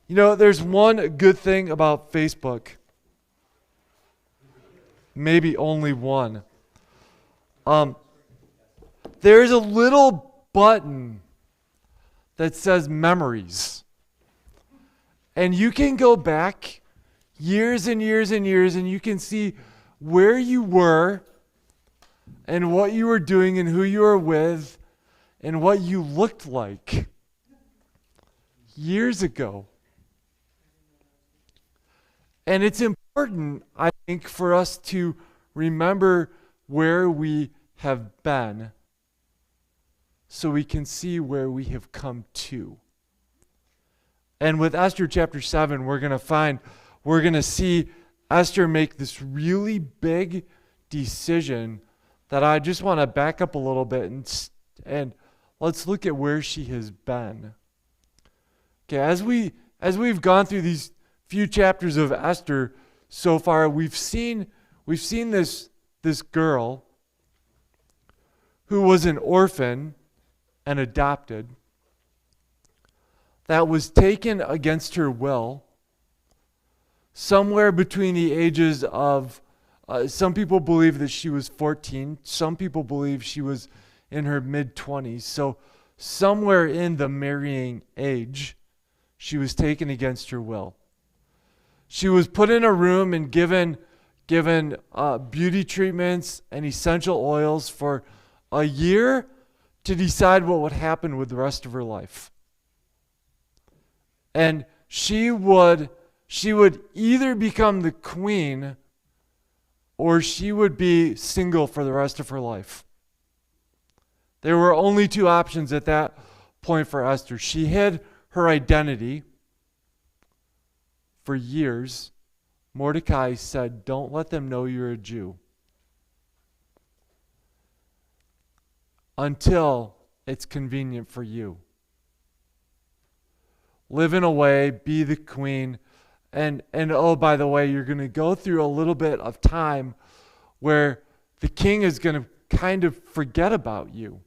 You know, there's one good thing about Facebook. Maybe only one. There's a little button that says memories. And you can go back years and years and years, and you can see where you were and what you were doing and who you were with and what you looked like years ago. And it's important, I think, for us to remember where we have been so we can see where we have come to. And with Esther chapter 7, we're going to see Esther make this really big decision that I just want to back up a little bit and let's look at where she has been. Okay, as we've gone through these few chapters of Esther so far, we've seen this girl who was an orphan and adopted, that was taken against her will, somewhere between the ages of, some people believe that she was 14, some people believe she was in her mid-20s, so somewhere in the marrying age, she was taken against her will. She was put in a room and given beauty treatments and essential oils for a year to decide what would happen with the rest of her life. And she would either become the queen or she would be single for the rest of her life. There were only two options at that point for Esther. She hid her identity for years. Mordecai said, "Don't let them know you're a Jew until it's convenient for you. Live in a way, be the queen, and oh, by the way, you're going to go through a little bit of time where the king is going to kind of forget about you.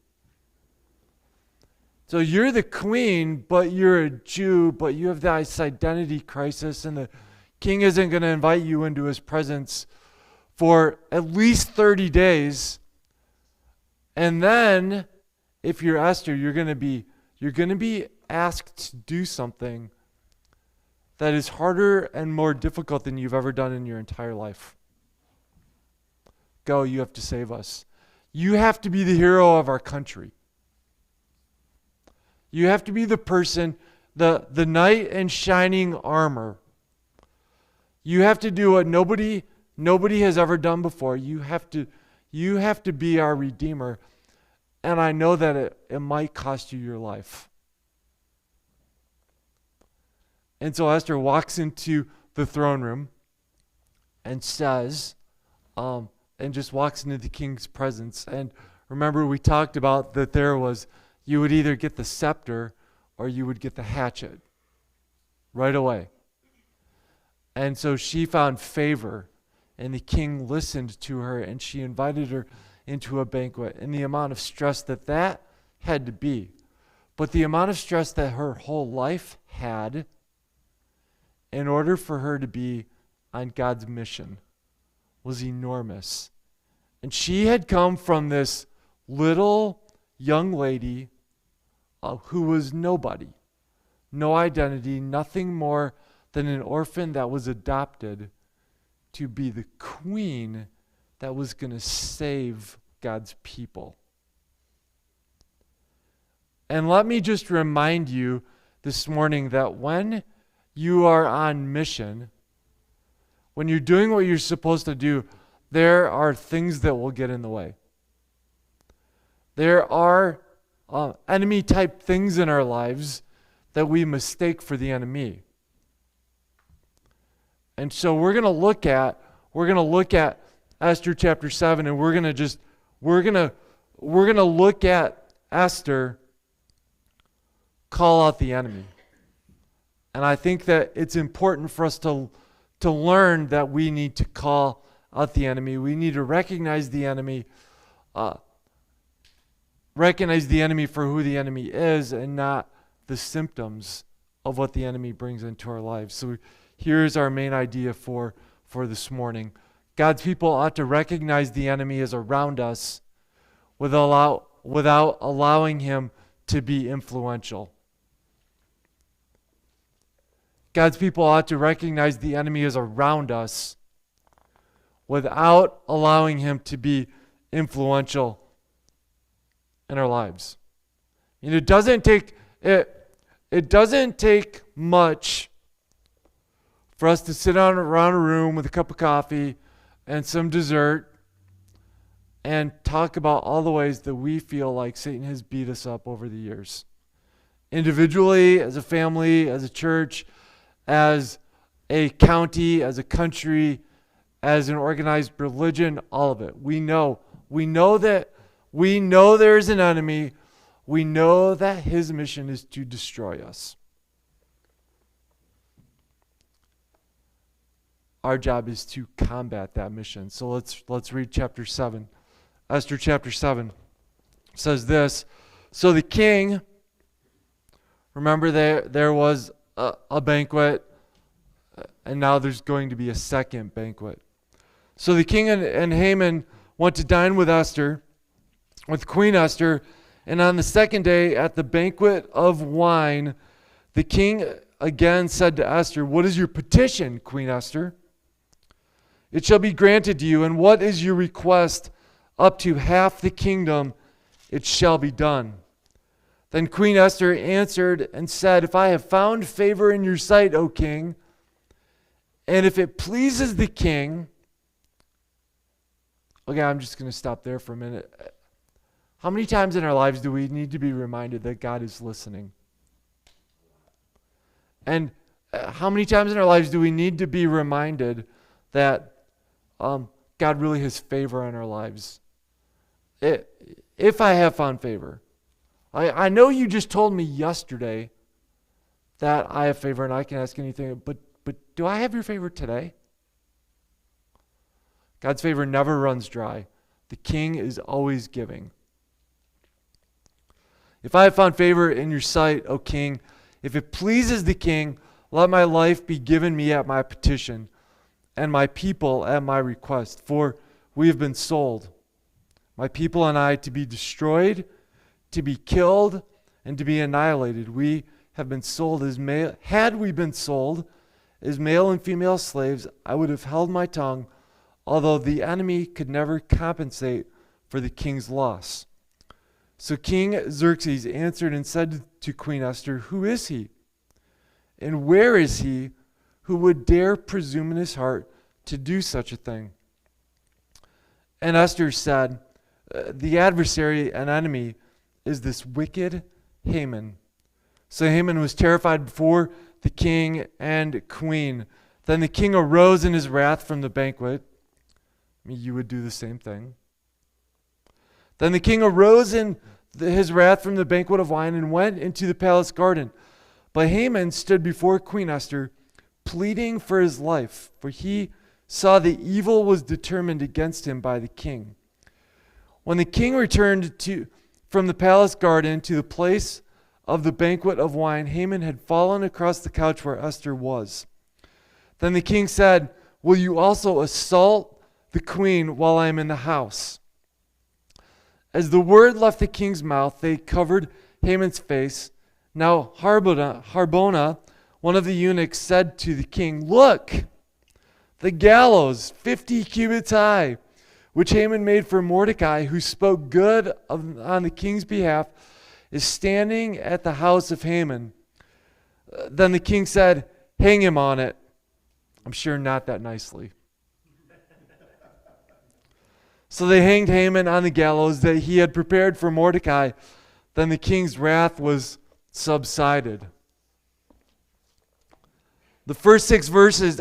So you're the queen, but you're a Jew, but you have this identity crisis, and the king isn't going to invite you into his presence for at least 30 days. And then, if you're Esther, you're going to be asked to do something that is harder and more difficult than you've ever done in your entire life. Go, you have to save us. You have to be the hero of our country. You have to be the person, the knight in shining armor. You have to do what nobody has ever done before. You have to be our Redeemer. And I know that it might cost you your life. And so Esther walks into the throne room and says, and just walks into the king's presence. And remember, we talked about that you would either get the scepter or you would get the hatchet right away. And so she found favor, and the king listened to her, and she invited her into a banquet. And the amount of stress that had to be, but the amount of stress that her whole life had in order for her to be on God's mission was enormous. And she had come from this little young lady who was nobody, no identity, nothing more than an orphan that was adopted to be the queen that was going to save God's people. And let me just remind you this morning that when you are on mission, when you're doing what you're supposed to do, there are things that will get in the way. There are enemy type things in our lives that we mistake for the enemy. And so we're going to look at Esther chapter 7, and we're going to look at Esther call out the enemy. And I think that it's important for us to learn that we need to call out the enemy. We need to recognize the enemy for who the enemy is and not the symptoms of what the enemy brings into our lives. So here's our main idea for this morning. God's people ought to recognize the enemy is around us without allowing him to be influential. God's people ought to recognize the enemy is around us without allowing him to be influential in our lives. It doesn't take much for us to sit around a room with a cup of coffee and some dessert and talk about all the ways that we feel like Satan has beat us up over the years. Individually, as a family, as a church, as a county, as a country, as an organized religion, all of it. We know there's an enemy. We know that his mission is to destroy us. Our job is to combat that mission. So let's read chapter 7. Esther chapter 7 says this. So the king, remember there was a banquet, and now there's going to be a second banquet. So the king and Haman went to dine with Queen Esther, and on the second day at the banquet of wine, the king again said to Esther, "What is your petition, Queen Esther? It shall be granted to you, and what is your request? Up to half the kingdom it shall be done." Then Queen Esther answered and said, "If I have found favor in your sight, O king, and if it pleases the king..." Okay, I'm just going to stop there for a minute. How many times in our lives do we need to be reminded that God is listening? And how many times in our lives do we need to be reminded that God really has favor on our lives? If I have found favor. I know you just told me yesterday that I have favor and I can ask anything, but do I have your favor today? God's favor never runs dry. The king is always giving. If I have found favor in your sight, O king, if it pleases the king, let my life be given me at my petition, and my people at my request. For we have been sold, my people and I, to be destroyed, to be killed, and to be annihilated. We have been sold as male. Had we been sold as male and female slaves, I would have held my tongue, although the enemy could never compensate for the king's loss. So King Xerxes answered and said to Queen Esther, "Who is he? And where is he who would dare presume in his heart to do such a thing?" And Esther said, "The adversary and enemy is this wicked Haman." So Haman was terrified before the king and queen. Then the king arose in his wrath from the banquet. You would do the same thing. Then the king arose in his wrath from the banquet of wine and went into the palace garden. But Haman stood before Queen Esther, pleading for his life, for he saw the evil was determined against him by the king. When the king returned from the palace garden to the place of the banquet of wine, Haman had fallen across the couch where Esther was. Then the king said, "Will you also assault the queen while I am in the house?" As the word left the king's mouth, they covered Haman's face. Now Harbona, one of the eunuchs, said to the king, "Look, the gallows, 50 cubits high, which Haman made for Mordecai, who spoke good on the king's behalf, is standing at the house of Haman." Then the king said, "Hang him on it." I'm sure not that nicely. So they hanged Haman on the gallows that he had prepared for Mordecai. Then the king's wrath was subsided. The first 6 verses,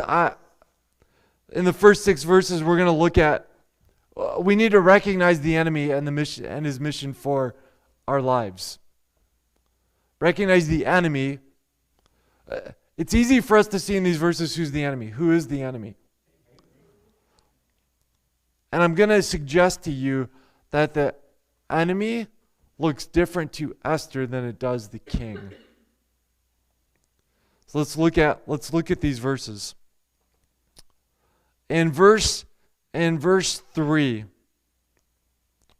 in the first 6 verses, we're going to look at, we need to recognize the enemy and the mission and his mission for our lives. Recognize the enemy. It's easy for us to see in these verses who's the enemy. Who is the enemy? And I'm going to suggest to you that the enemy looks different to Esther than it does the king. So let's look at these verses. In verse 3,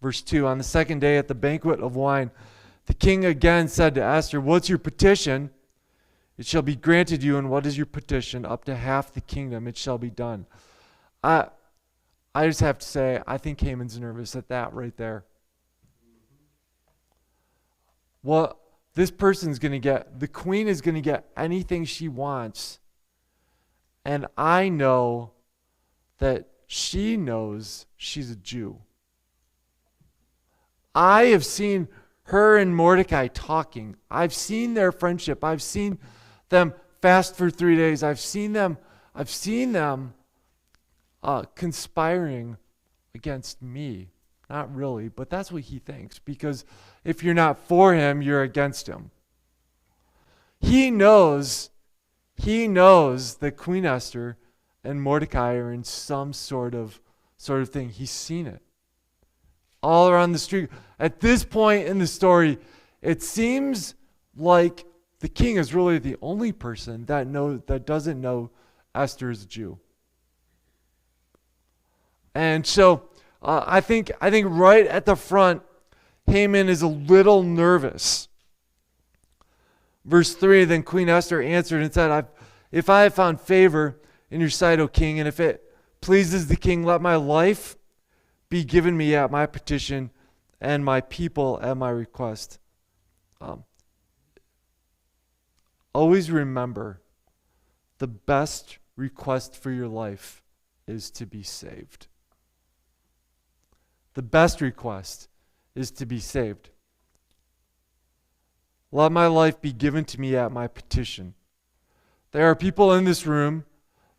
verse 2, on the second day at the banquet of wine, the king again said to Esther, "What's your petition? It shall be granted you." And what is your petition? Up to half the kingdom, it shall be done. I just have to say, I think Haman's nervous at that right there. Well, this person's going to get, the queen is going to get anything she wants. And I know that she knows she's a Jew. I have seen her and Mordecai talking. I've seen their friendship. I've seen them fast for 3 days. I've seen them conspiring against me. Not really, but that's what he thinks. Because if you're not for him, you're against him. He knows that Queen Esther and Mordecai are in some sort of thing. He's seen it all around the street. At this point in the story, it seems like the king is really the only person that doesn't know Esther is a Jew. And so I think right at the front, Haman is a little nervous. Verse 3, then Queen Esther answered and said, if I have found favor in your sight, O king, and if it pleases the king, let my life be given me at my petition and my people at my request. Always remember, the best request for your life is to be saved. The best request is to be saved. Let my life be given to me at my petition. There are people in this room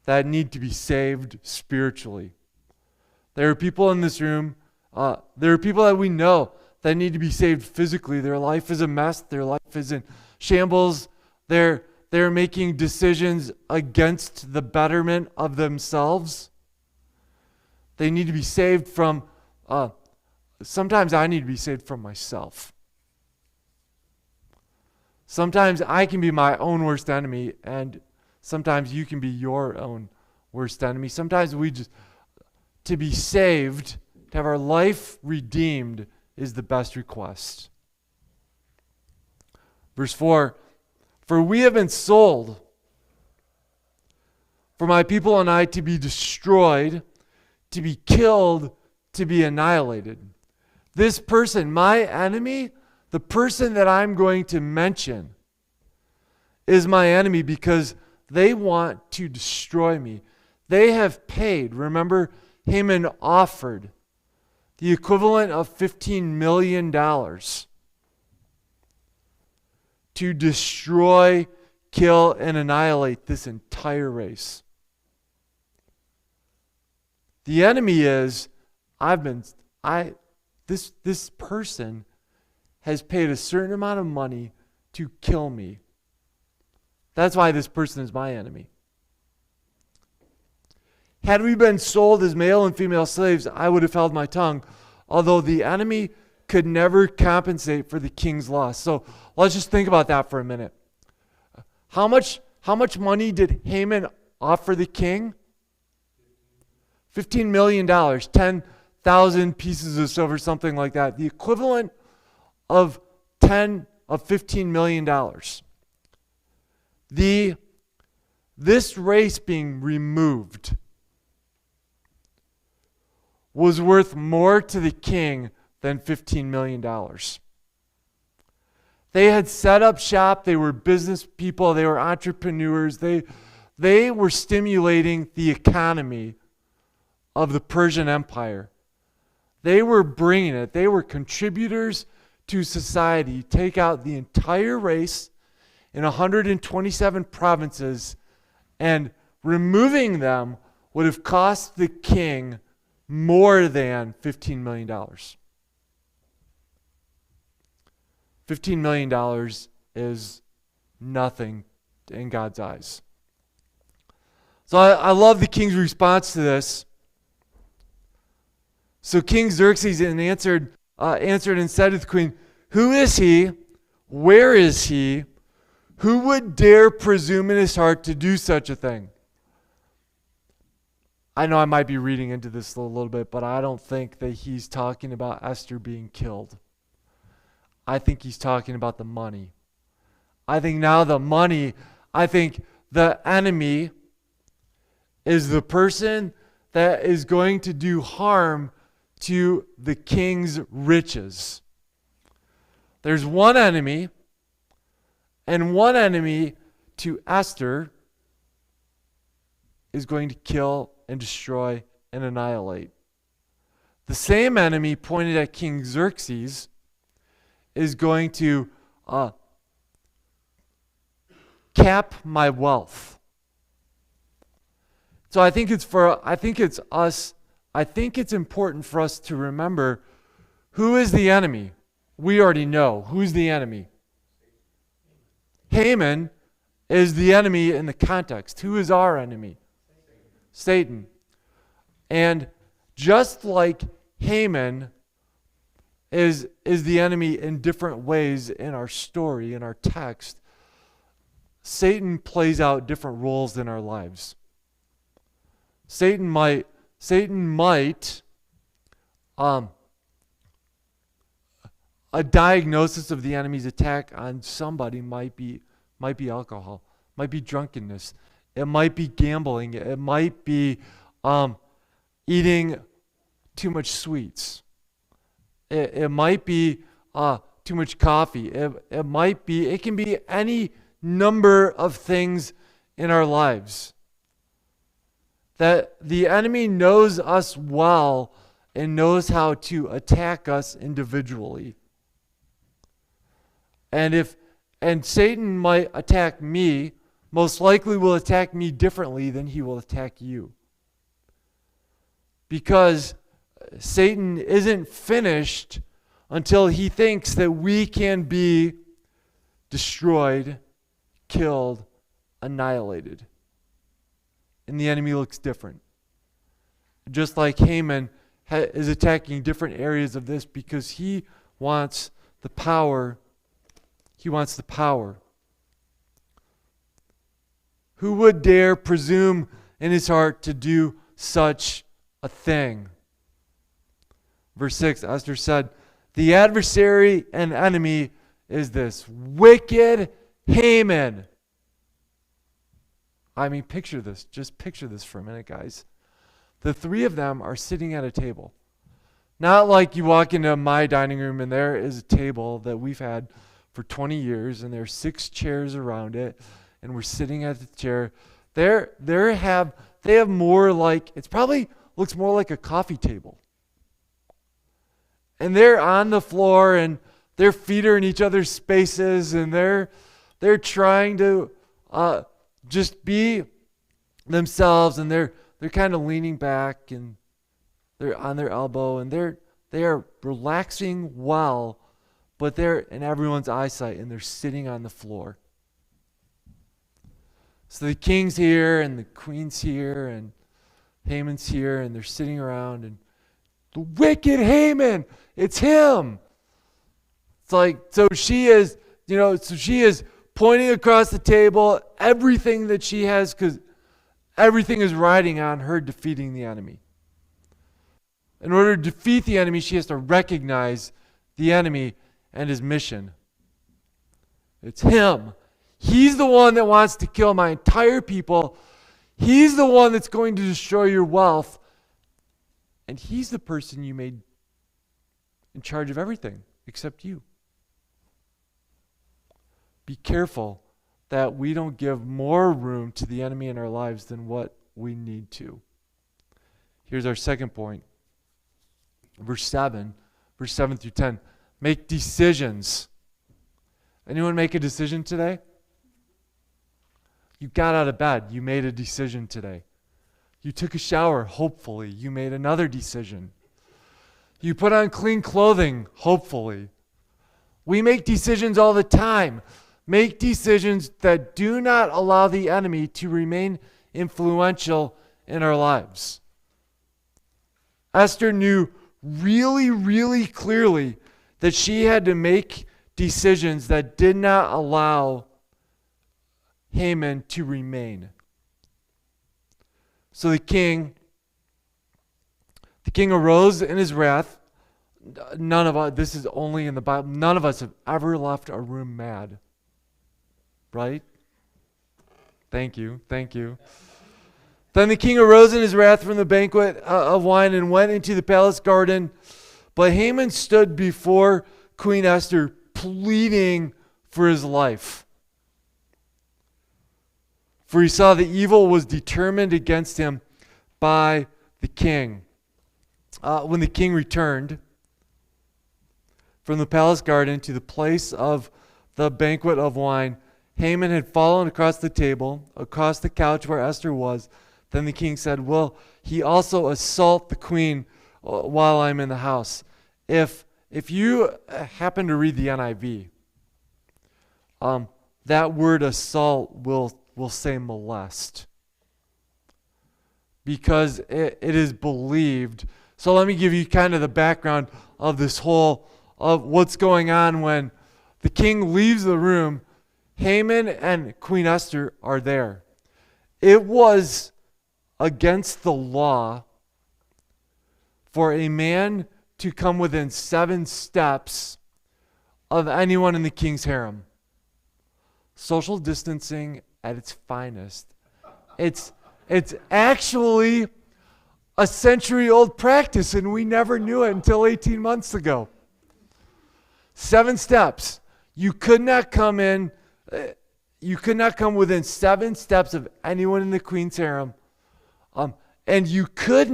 that need to be saved spiritually. There are people in this room, there are people that we know that need to be saved physically. Their life is a mess. Their life is in shambles. They're making decisions against the betterment of themselves. They need to be saved from, sometimes I need to be saved from myself. Sometimes I can be my own worst enemy, and sometimes you can be your own worst enemy. Sometimes to be saved, to have our life redeemed, is the best request. Verse 4, for we have been sold for my people and I to be destroyed, to be killed, to be annihilated. This person, my enemy, the person that I'm going to mention, is my enemy because they want to destroy me. They have paid. Remember, Haman offered the equivalent of $15 million to destroy, kill, and annihilate this entire race. The enemy is, this person has paid a certain amount of money to kill me. That's why this person is my enemy. Had we been sold as male and female slaves, I would have held my tongue, although the enemy could never compensate for the king's loss. So let's just think about that for a minute. How much money did Haman offer the king? $15 million, 10,000 pieces of silver, something like that. The equivalent of $15 million. This race being removed was worth more to the king than $15 million. They had set up shop. They were business people. They were entrepreneurs. They were stimulating the economy of the Persian Empire. They were bringing it. They were contributors to society. Take out the entire race in 127 provinces, and removing them would have cost the king more than $15 million. $15 million is nothing in God's eyes. So I love the king's response to this. So King Xerxes answered and said to the queen, "Who is he? Where is he? Who would dare presume in his heart to do such a thing? I know I might be reading into this a little bit, but I don't think that he's talking about Esther being killed. I think he's talking about the money. I think now the money, I think the enemy is the person that is going to do harm to the king's riches. There's one enemy, and one enemy to Esther is going to kill and destroy and annihilate. The same enemy pointed at King Xerxes is going to cap my wealth. So I think it's important for us to remember who is the enemy. We already know who's the enemy. Haman is the enemy in the context. Who is our enemy? Satan. And just like Haman is the enemy in different ways in our story, in our text, Satan plays out different roles in our lives. Satan might a diagnosis of the enemy's attack on somebody might be alcohol, might be drunkenness, it might be gambling, it might be eating too much sweets, it might be too much coffee, it can be any number of things in our lives. That the enemy knows us well and knows how to attack us individually. And Satan might attack me, most likely will attack me differently than he will attack you. Because Satan isn't finished until he thinks that we can be destroyed, killed, annihilated. And the enemy looks different. Just like Haman is attacking different areas of this because he wants the power. He wants the power. Who would dare presume in his heart to do such a thing? Verse 6, Esther said, the adversary and enemy is this wicked Haman. I mean, picture this. Just picture this for a minute, guys. The three of them are sitting at a table. Not like you walk into my dining room and there is a table that we've had for 20 years and there's 6 chairs around it and we're sitting at the chair. They have more like, it probably looks more like a coffee table. And they're on the floor and their feet are in each other's spaces and they're trying to just be themselves, and they're kind of leaning back and they're on their elbow and they are relaxing well, but they're in everyone's eyesight and they're sitting on the floor. So the king's here and the queen's here and Haman's here and they're sitting around and the wicked Haman, it's him. It's like, so she is pointing across the table, everything that she has, because everything is riding on her defeating the enemy. In order to defeat the enemy, she has to recognize the enemy and his mission. It's him. He's the one that wants to kill my entire people. He's the one that's going to destroy your wealth. And he's the person you made in charge of everything except you. Be careful that we don't give more room to the enemy in our lives than what we need to. Here's our second point. Verse 7 through 10. Make decisions. Anyone make a decision today? You got out of bed. You made a decision today. You took a shower. Hopefully, you made another decision. You put on clean clothing. Hopefully. We make decisions all the time. Make decisions that do not allow the enemy to remain influential in our lives. Esther knew really, really clearly that she had to make decisions that did not allow Haman to remain. So the king arose in his wrath. None of us, this is only in the Bible, none of us have ever left a room mad. Right? Thank you. Then the king arose in his wrath from the banquet of wine and went into the palace garden. But Haman stood before Queen Esther, pleading for his life. For he saw the evil was determined against him by the king. When the king returned from the palace garden to the place of the banquet of wine, Haman had fallen across the table, across the couch where Esther was. Then the king said, "Will he also assault the queen while I'm in the house?" If you happen to read the NIV, that word assault will say molest, because it is believed. So let me give you kind of the background of this whole, of what's going on when the king leaves the room. Haman and Queen Esther are there. It was against the law for a man to come within 7 steps of anyone in the king's harem. Social distancing at its finest. It's actually a century-old practice, and we never knew it until 18 months ago. 7 steps. You could not come within 7 steps of anyone in the queen's harem. And you could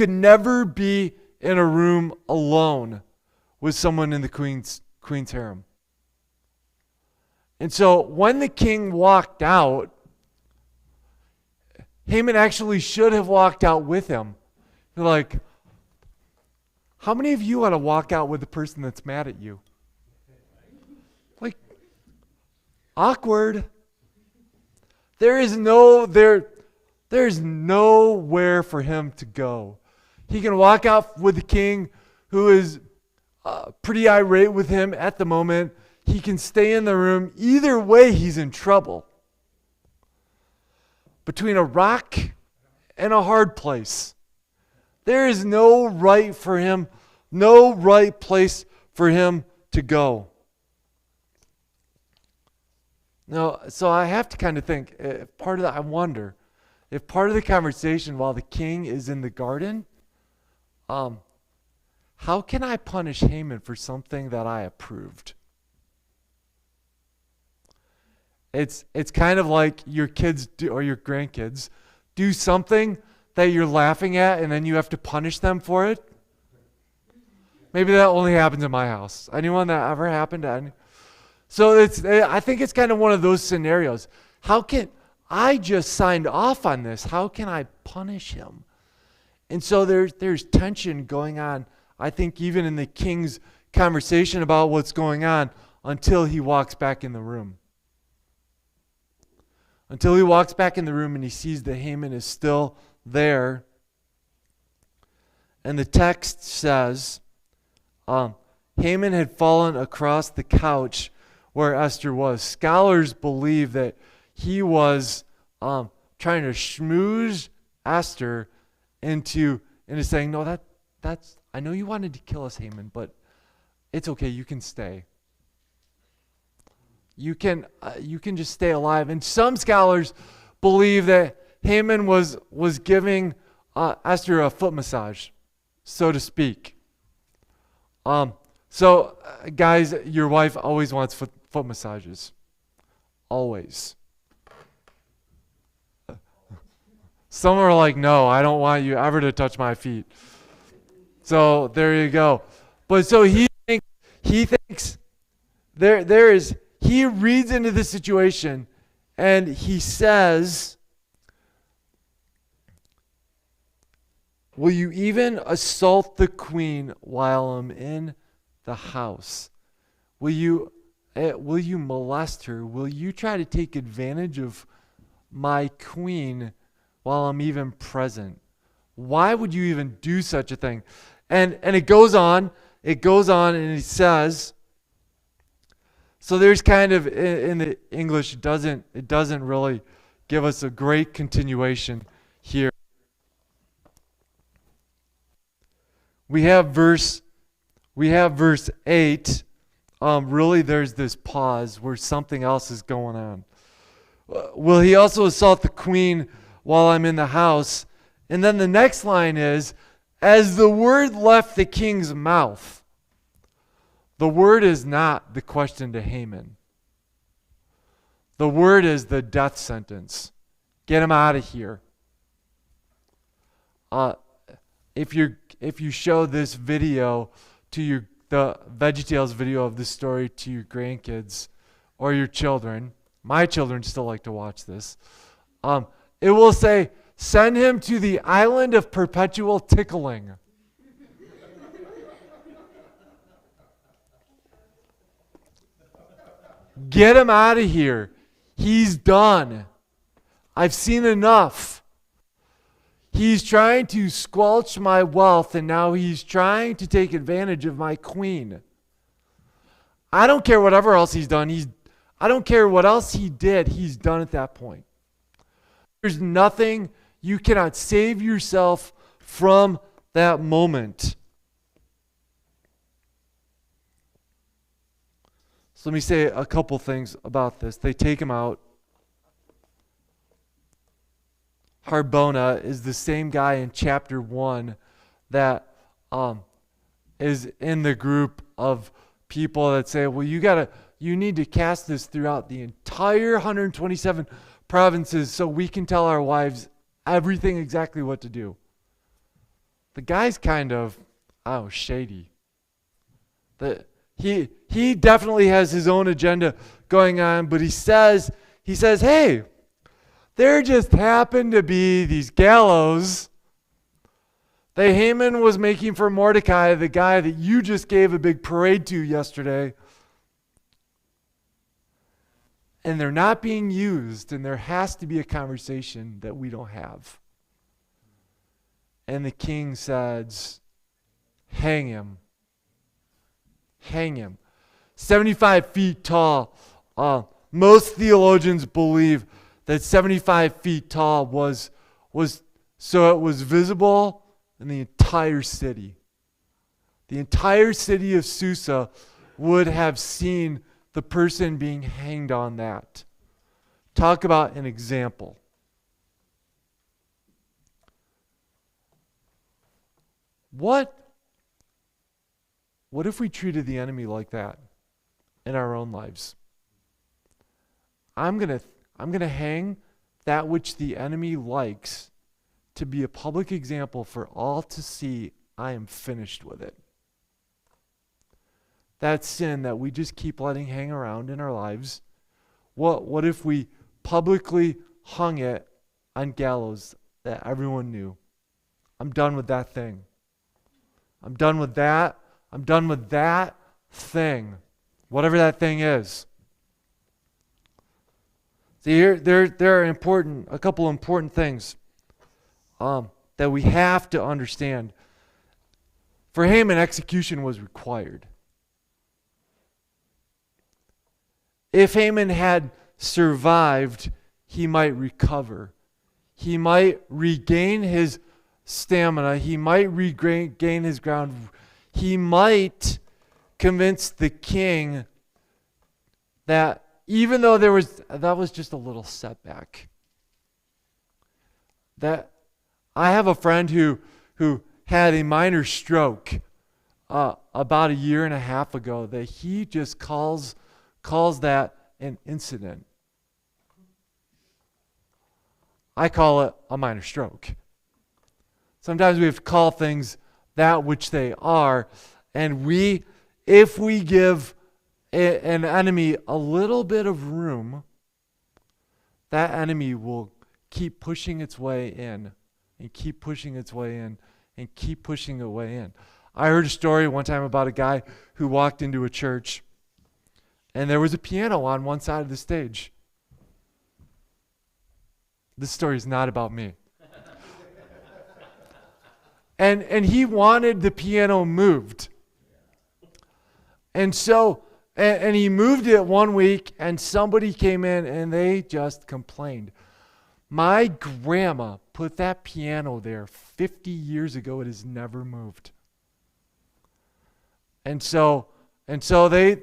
never be in a room alone with someone in the queen's harem. And so when the king walked out, Haman actually should have walked out with him. You're like, how many of you want to walk out with the person that's mad at you? Like, awkward. There's nowhere for him to go. He can walk out with the king, who is pretty irate with him at the moment. He can stay in the room. Either way, he's in trouble. Between a rock and a hard place. There is no right for him, no right place for him to go. Now, so I have to kind of think, I wonder, if part of the conversation while the king is in the garden, how can I punish Haman for something that I approved? It's kind of like your kids or your grandkids do something that you're laughing at, and then you have to punish them for it. Maybe that only happens in my house. Anyone that ever happened to any? So I think it's kind of one of those scenarios. How can I just signed off on this? How can I punish him? And so there's tension going on, I think, even in the king's conversation about what's going on, until he walks back in the room. Until he walks back in the room and he sees that Haman is still there. And the text says, Haman had fallen across the couch where Esther was. Scholars believe that he was trying to schmooze Esther into saying, no, that's I know you wanted to kill us, Haman, but it's okay, you can stay. You can just stay alive. And some scholars believe that Haman was giving Esther a foot massage, so to speak. So guys, your wife always wants foot massages. Always. Some are like, no, I don't want you ever to touch my feet. So there you go. But so he thinks he reads into the situation, and he says, will you even assault the queen while I'm in the house? Will you molest her? Will you try to take advantage of my queen while I'm even present? Why would you even do such a thing? And it goes on and he says, So there's kind of in the English, it doesn't really give us a great continuation here. We have verse 8. Really, there's this pause where something else is going on. Will he also assault the queen while I'm in the house? And then the next line is, as the word left the king's mouth. The word is not the question to Haman. The word is the death sentence. Get him out of here. If you show this video to the VeggieTales video of this story to your grandkids or your children, my children still like to watch this. It will say, send him to the island of perpetual tickling. Get him out of here. He's done. I've seen enough. He's trying to squelch my wealth, and now he's trying to take advantage of my queen. I don't care whatever else he's done. I don't care what else he did. He's done at that point. There's nothing. You cannot save yourself from that moment. So let me say a couple things about this. They take him out. Harbona is the same guy in chapter 1 that is in the group of people that say, well, you need to cast this throughout the entire 127 provinces so we can tell our wives everything exactly what to do. The guy's kind of, shady. He definitely has his own agenda going on, but he says, hey, there just happened to be these gallows that Haman was making for Mordecai, the guy that you just gave a big parade to yesterday. And they're not being used, and there has to be a conversation that we don't have. And the king says, hang him. Hang him. 75 feet tall. Most theologians believe that 75 feet tall was so it was visible in the entire city. The entire city of Susa would have seen the person being hanged on that. Talk about an example. What if we treated the enemy like that in our own lives? I'm going to hang that which the enemy likes to be a public example for all to see. I am finished with it. That sin that we just keep letting hang around in our lives, what if we publicly hung it on gallows that everyone knew? I'm done with that thing. I'm done with that. I'm done with that thing, whatever that thing is. See, here there are a couple important things that we have to understand. For Haman, execution was required. If Haman had survived, he might recover. He might regain his stamina. He might regain his ground. He might convince the king that even though that was just a little setback. That I have a friend who had a minor stroke about a year and a half ago that he just calls that an incident. I call it a minor stroke. Sometimes we have to call things that which they are, and if we give an enemy a little bit of room, that enemy will keep pushing its way in, and keep pushing its way in, and keep pushing its way in. I heard a story one time about a guy who walked into a church, and there was a piano on one side of the stage. This story is not about me. And he wanted the piano moved. And And he moved it one week, and somebody came in, and they just complained. My grandma put that piano there 50 years ago. It has never moved. And so they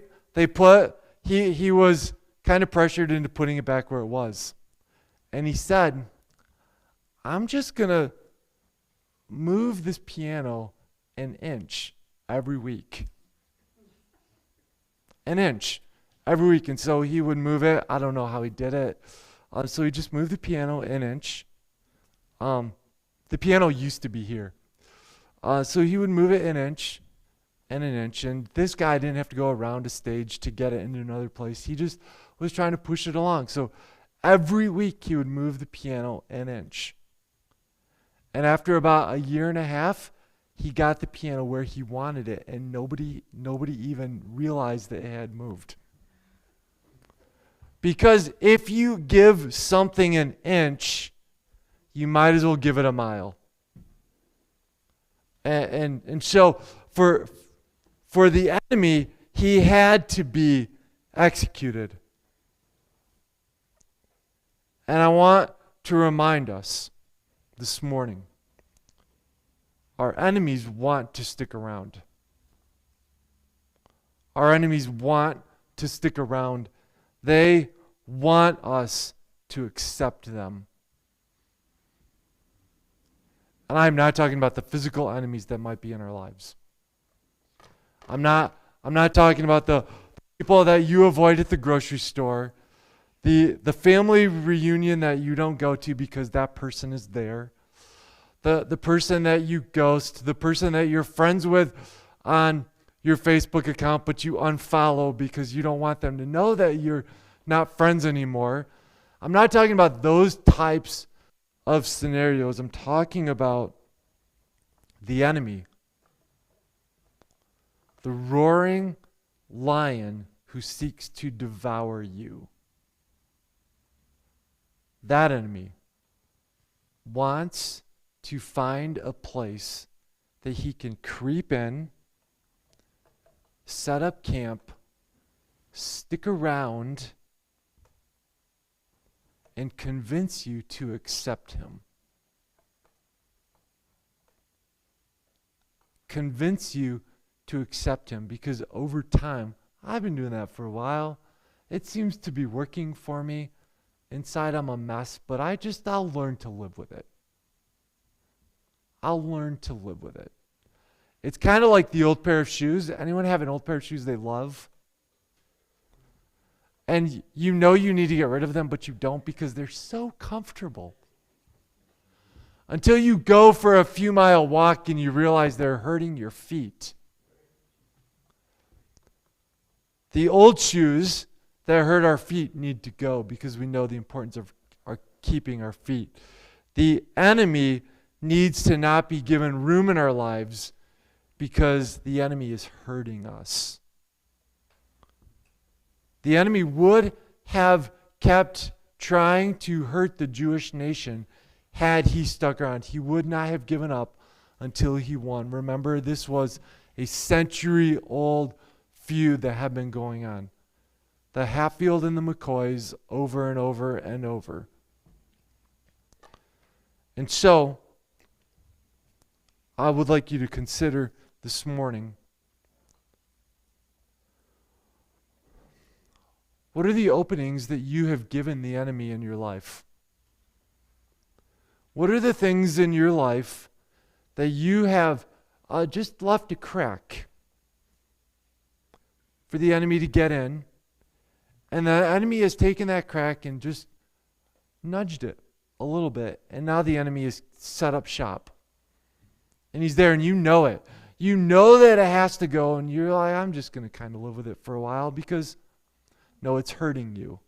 put, he was kind of pressured into putting it back where it was. And he said, I'm just going to move this piano an inch every week. An inch every week. And so he would move it. I don't know how he did it. So he just moved the piano an inch. The piano used to be here. So he would move it an inch and an inch. And this guy didn't have to go around a stage to get it into another place. He just was trying to push it along. So every week he would move the piano an inch. And after about a year and a half, he got the piano where he wanted it, and nobody even realized that it had moved. Because if you give something an inch, you might as well give it a mile. And so for the enemy, he had to be executed. And I want to remind us this morning, our enemies want to stick around. Our enemies want to stick around. They want us to accept them. And I'm not talking about the physical enemies that might be in our lives. I'm not talking about the people that you avoid at the grocery store, the family reunion that you don't go to because that person is there, the person that you ghost, the person that you're friends with on your Facebook account but you unfollow because you don't want them to know that you're not friends anymore. I'm not talking about those types of scenarios. I'm talking about the enemy, the roaring lion who seeks to devour you. That enemy wants to find a place that he can creep in, set up camp, stick around, and convince you to accept him. Convince you to accept him, because over time, I've been doing that for a while. It seems to be working for me. Inside I'm a mess, but I'll learn to live with it. I'll learn to live with it. It's kind of like the old pair of shoes. Anyone have an old pair of shoes they love? And you know you need to get rid of them, but you don't because they're so comfortable. Until you go for a few mile walk and you realize they're hurting your feet. The old shoes that hurt our feet need to go because we know the importance of our keeping our feet. The enemy needs to not be given room in our lives because the enemy is hurting us. The enemy would have kept trying to hurt the Jewish nation had he stuck around. He would not have given up until he won. Remember, this was a century-old feud that had been going on. The Hatfield and the McCoys over and over and over. And so, I would like you to consider this morning, what are the openings that you have given the enemy in your life? What are the things in your life that you have just left a crack for the enemy to get in? And the enemy has taken that crack and just nudged it a little bit. And now the enemy has set up shop. And he's there and you know it. You know that it has to go and you're like, I'm just going to kind of live with it for a while because, no, it's hurting you.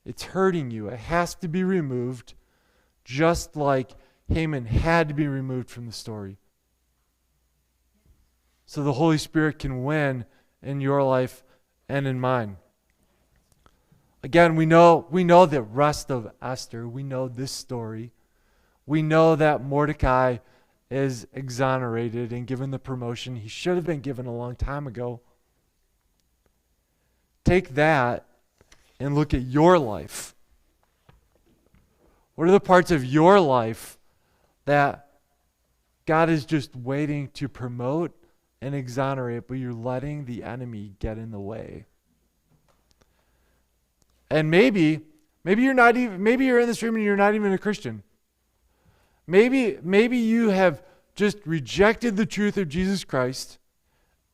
It's hurting you. It has to be removed just like Haman had to be removed from the story. So the Holy Spirit can win in your life and in mine. Again, we know the rest of Esther. We know this story. We know that Mordecai is exonerated and given the promotion he should have been given a long time ago. take that and look at your life. What are the parts of your life that God is just waiting to promote and exonerate, but you're letting the enemy get in the way? And maybe you're not even, maybe you're in this room and you're not even a Christian. Maybe you have just rejected the truth of Jesus Christ,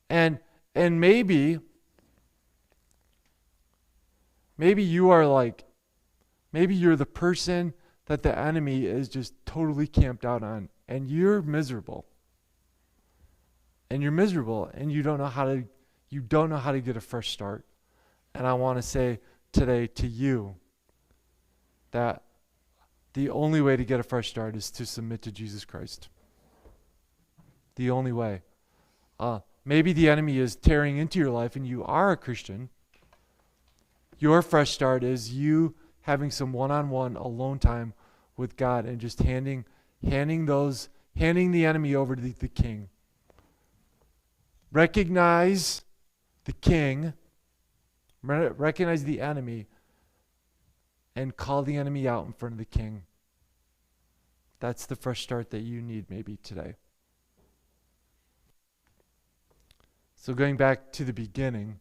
and maybe you are like, maybe you're the person that the enemy is just totally camped out on, and you're miserable. And you're miserable, and you don't know how to get a fresh start. And I want to say today to you that the only way to get a fresh start is to submit to Jesus Christ. The only way. Maybe the enemy is tearing into your life and you are a Christian. Your fresh start is you having some one-on-one alone time with God and just handing the enemy over to the king. Recognize the king, recognize the enemy, and call the enemy out in front of the king. That's the fresh start that you need maybe today. So going back to the beginning,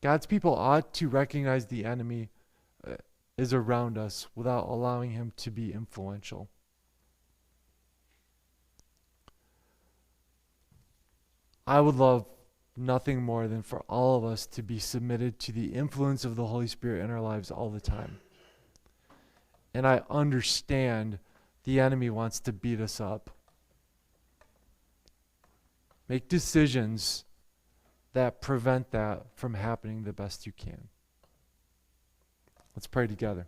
God's people ought to recognize the enemy is around us without allowing him to be influential. I would love nothing more than for all of us to be submitted to the influence of the Holy Spirit in our lives all the time. And I understand the enemy wants to beat us up. Make decisions that prevent that from happening the best you can. Let's pray together.